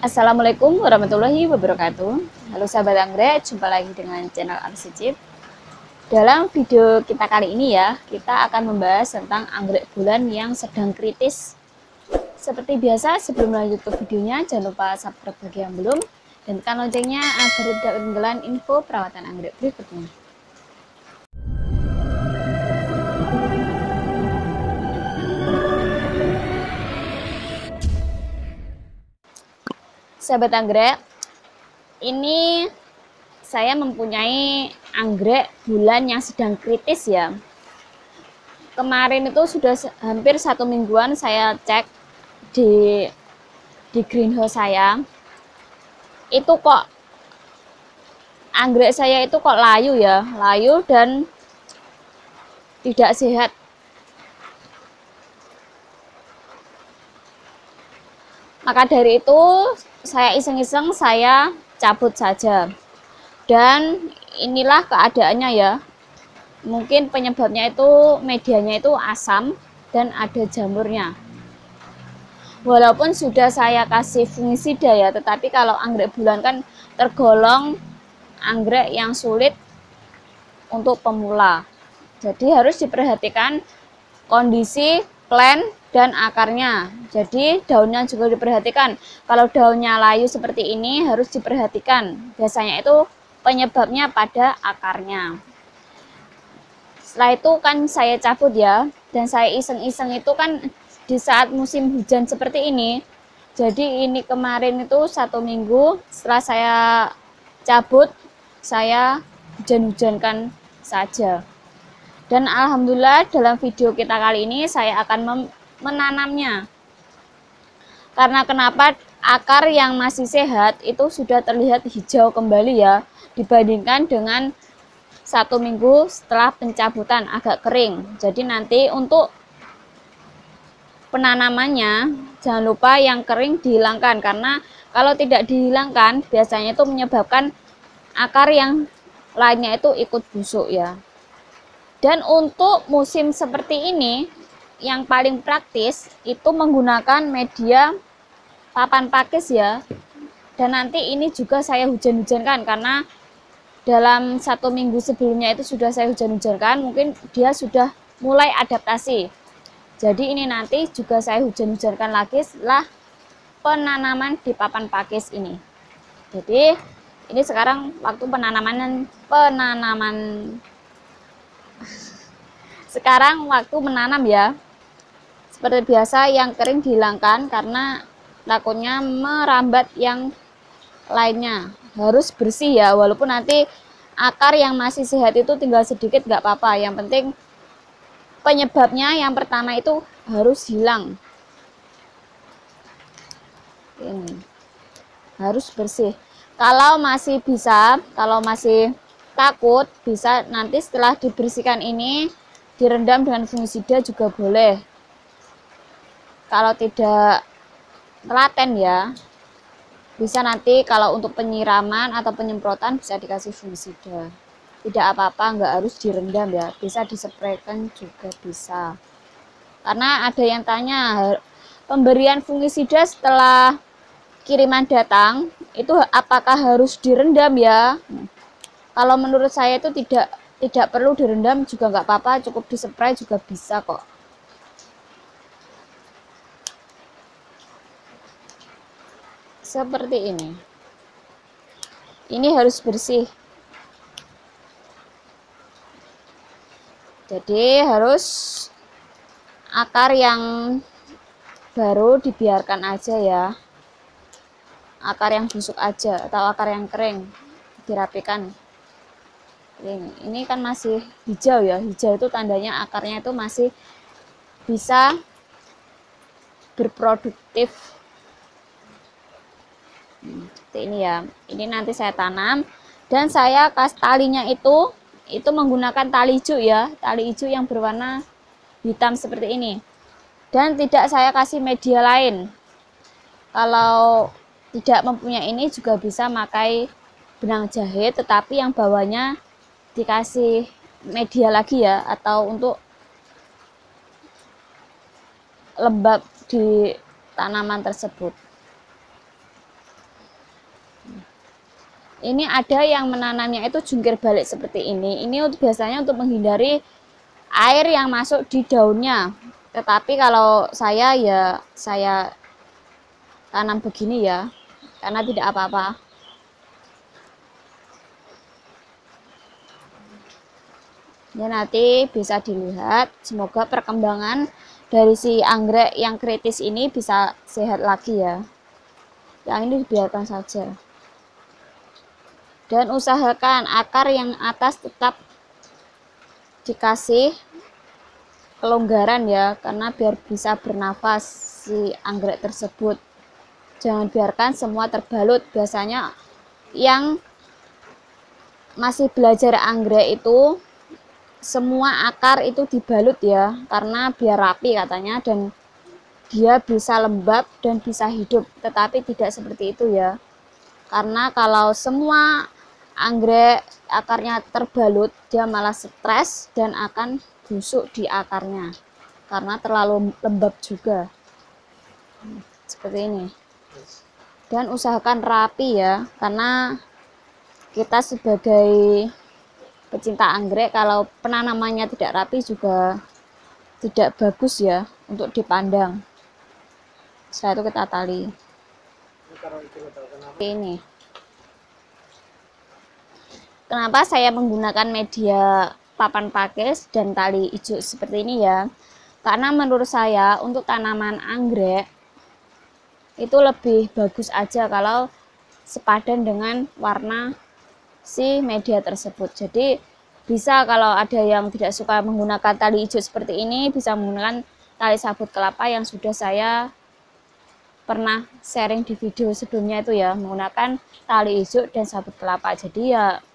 Assalamualaikum warahmatullahi wabarakatuh. Halo sahabat anggrek, jumpa lagi dengan channel Arsicip. Dalam video kita kali ini ya, kita akan membahas tentang anggrek bulan yang sedang kritis. Seperti biasa, sebelum lanjut ke videonya, jangan lupa subscribe bagi yang belum, dan tekan loncengnya agar tidak ketinggalan info perawatan anggrek berikutnya. Sahabat anggrek, ini saya mempunyai anggrek bulan yang sedang kritis ya. Kemarin itu sudah hampir 1 mingguan saya cek di greenhouse saya. Itu kok anggrek saya itu kok layu ya, layu dan tidak sehat. Maka dari itu saya iseng-iseng saya cabut saja. Dan inilah keadaannya ya. Mungkin penyebabnya itu medianya itu asam dan ada jamurnya. Walaupun sudah saya kasih fungisida ya, tetapi kalau anggrek bulan kan tergolong anggrek yang sulit untuk pemula. Jadi harus diperhatikan kondisi plant dan akarnya. Jadi daunnya juga diperhatikan. Kalau daunnya layu seperti ini harus diperhatikan. Biasanya itu penyebabnya pada akarnya. Setelah itu kan saya cabut ya, dan saya iseng-iseng itu kan di saat musim hujan seperti ini. Jadi ini kemarin itu 1 minggu setelah saya cabut, saya hujan-hujankan saja. Dan alhamdulillah dalam video kita kali ini saya akan menanamnya. Karena kenapa? Akar yang masih sehat itu sudah terlihat hijau kembali ya, dibandingkan dengan 1 minggu setelah pencabutan agak kering. Jadi nanti untuk penanamannya jangan lupa yang kering dihilangkan, karena kalau tidak dihilangkan biasanya itu menyebabkan akar yang lainnya itu ikut busuk ya. Dan untuk musim seperti ini yang paling praktis itu menggunakan media papan pakis ya. Dan nanti ini juga saya hujan-hujankan, karena dalam 1 minggu sebelumnya itu sudah saya hujan-hujankan, mungkin dia sudah mulai adaptasi. Jadi ini nanti juga saya hujan-hujankan lagi setelah penanaman di papan pakis ini. Jadi ini sekarang waktu sekarang waktu menanam ya. Seperti biasa yang kering dihilangkan karena takutnya merambat yang lainnya. Harus bersih ya, walaupun nanti akar yang masih sehat itu tinggal sedikit nggak apa-apa. Yang penting penyebabnya yang pertama itu harus hilang. Ini harus bersih. Kalau masih bisa, kalau masih takut, bisa nanti setelah dibersihkan ini direndam dengan fungisida juga boleh. Kalau tidak telaten ya, bisa nanti kalau untuk penyiraman atau penyemprotan bisa dikasih fungisida. Tidak apa-apa, nggak harus direndam ya, bisa dispraykan juga bisa. Karena ada yang tanya pemberian fungisida setelah kiriman datang itu apakah harus direndam ya? Kalau menurut saya itu tidak perlu direndam juga nggak apa-apa, cukup dispray juga bisa kok. Seperti ini. Ini harus bersih. Jadi harus akar yang baru dibiarkan aja ya. Akar yang busuk aja atau akar yang kering dirapikan. Ini kan masih hijau ya. Hijau itu tandanya akarnya itu masih bisa berproduktif. Seperti ini ya. Ini nanti saya tanam dan saya kasih talinya itu menggunakan tali hijau ya, tali hijau yang berwarna hitam seperti ini. Dan tidak saya kasih media lain. Kalau tidak mempunyai ini juga bisa pakai benang jahit, tetapi yang bawahnya dikasih media lagi ya, atau untuk lembab di tanaman tersebut. Ini ada yang menanamnya itu jungkir balik seperti ini. Ini biasanya untuk menghindari air yang masuk di daunnya. Tetapi kalau saya ya saya tanam begini ya, karena tidak apa-apa. Ya nanti bisa dilihat, semoga perkembangan dari si anggrek yang kritis ini bisa sehat lagi ya. Yang ini dibiarkan saja. Dan usahakan akar yang atas tetap dikasih kelonggaran ya, karena biar bisa bernafas si anggrek tersebut. Jangan biarkan semua terbalut. Biasanya yang masih belajar anggrek itu semua akar itu dibalut ya, karena biar rapi katanya, dan dia bisa lembab dan bisa hidup. Tetapi tidak seperti itu ya, karena kalau semua anggrek akarnya terbalut, dia malah stres dan akan busuk di akarnya karena terlalu lembab juga. Seperti ini. Dan usahakan rapi ya, karena kita sebagai pecinta anggrek, kalau penanamannya tidak rapi juga tidak bagus ya untuk dipandang. Setelah itu kita tali. Ini. Kenapa saya menggunakan media papan pakis dan tali hijau seperti ini ya? Karena menurut saya untuk tanaman anggrek itu lebih bagus aja kalau sepadan dengan warna si media tersebut. Jadi bisa, kalau ada yang tidak suka menggunakan tali hijau seperti ini, bisa menggunakan tali sabut kelapa yang sudah saya pernah sharing di video sebelumnya itu ya, menggunakan tali hijau dan sabut kelapa. Jadi ya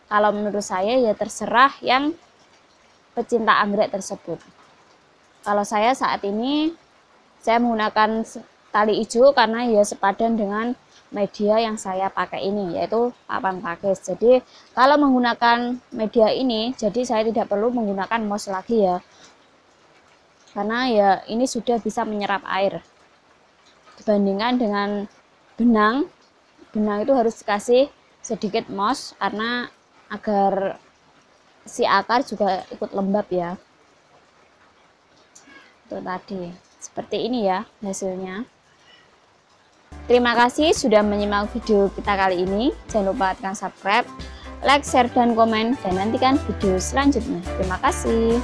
kalau menurut saya ya terserah yang pecinta anggrek tersebut. Kalau saya saat ini saya menggunakan tali hijau karena ya sepadan dengan media yang saya pakai ini, yaitu papan pakis. Jadi kalau menggunakan media ini, jadi saya tidak perlu menggunakan mos lagi ya, karena ya ini sudah bisa menyerap air. Dibandingkan dengan benang itu harus dikasih sedikit mos karena agar si akar juga ikut lembab ya. Itu tadi seperti ini ya hasilnya. Terima kasih sudah menyimak video kita kali ini. Jangan lupa tekan subscribe, like, share, dan komen, dan nantikan video selanjutnya. Terima kasih.